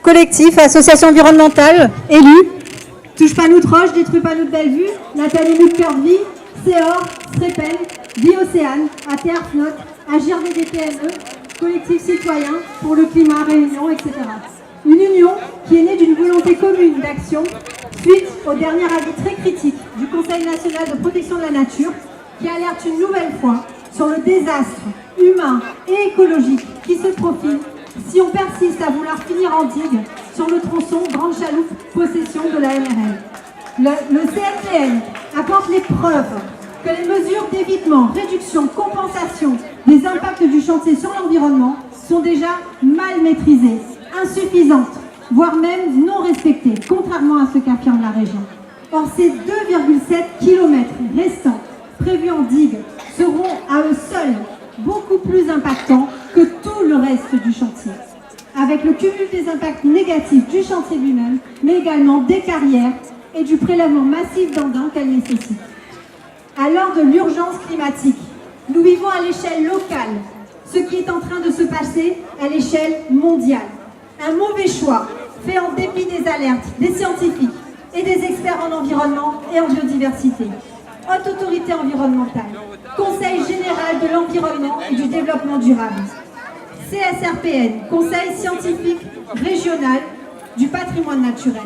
Collectif, association environnementale, élus, Touche pas nous Troche, Détruis pas nous Bellevue, Nathalie Luc-Curvy, Céor, Strepel, Vie Océane, ATR Flotte, Agir VDPME, Collectif citoyen pour le climat, Réunion, etc. Une union qui est née d'une volonté commune d'action suite au dernier avis très critique du Conseil national de protection de la nature qui alerte une nouvelle fois sur le désastre humain et écologique qui se profile si on persiste à vouloir finir en digue sur le tronçon Grande Chaloupe, possession de la NRL. Le CNPN apporte les preuves que les mesures d'évitement, réduction, compensation des impacts du chantier sur l'environnement sont déjà mal maîtrisées, insuffisantes, voire même non respectées, contrairement à ce qu'affirme la région. Or, ces 2,7 km restants prévus en digue seront à eux seuls beaucoup plus impactants que tout le reste du chantier, avec le cumul des impacts négatifs du chantier lui-même, mais également des carrières et du prélèvement massif d'engrais qu'elle nécessite. À l'heure de l'urgence climatique, nous vivons à l'échelle locale ce qui est en train de se passer à l'échelle mondiale. Un mauvais choix fait en dépit des alertes des scientifiques et des experts en environnement et en biodiversité. Haute autorité environnementale, Conseil général de l'environnement et du développement durable, CSRPN, Conseil scientifique régional du patrimoine naturel,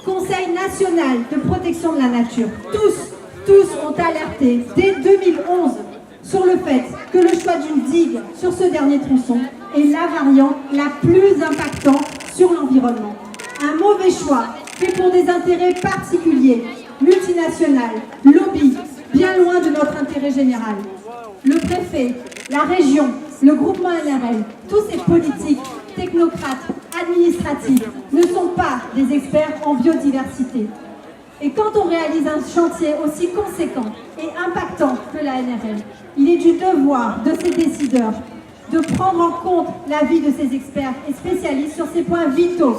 Conseil national de protection de la nature, tous ont alerté dès 2011 sur le fait que le choix d'une digue sur ce dernier tronçon est la variante la plus impactante sur l'environnement. Un mauvais choix fait pour des intérêts particuliers, multinationales, lobbies, bien loin de notre intérêt général. Le préfet, la région, le groupement NRL, tous ces politiques, technocrates, administratifs, ne sont pas des experts en biodiversité. Et quand on réalise un chantier aussi conséquent et impactant que la NRL, il est du devoir de ces décideurs de prendre en compte l'avis de ces experts et spécialistes sur ces points vitaux.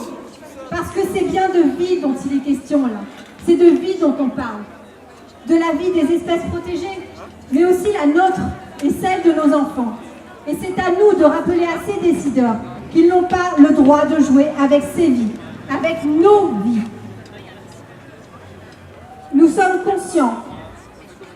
Parce que c'est bien de vie dont il est question là. C'est de vie dont on parle. De la vie des espèces protégées, mais aussi la nôtre et celle de nos enfants. Et c'est à nous de rappeler à ces décideurs qu'ils n'ont pas le droit de jouer avec ces vies, avec nos vies. Nous sommes conscients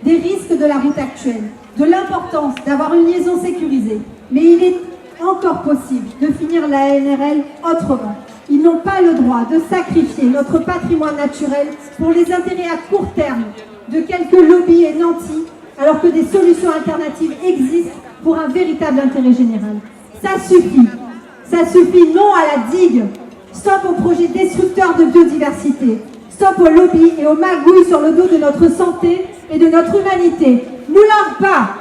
des risques de la route actuelle, de l'importance d'avoir une liaison sécurisée, mais il est encore possible de finir la NRL autrement. Ils n'ont pas le droit de sacrifier notre patrimoine naturel pour les intérêts à court terme de quelques lobbies et nantis, alors que des solutions alternatives existent pour un véritable intérêt général. Ça suffit non à la digue, stop aux projets destructeurs de biodiversité, stop aux lobbies et aux magouilles sur le dos de notre santé et de notre humanité. Nous l'avons pas.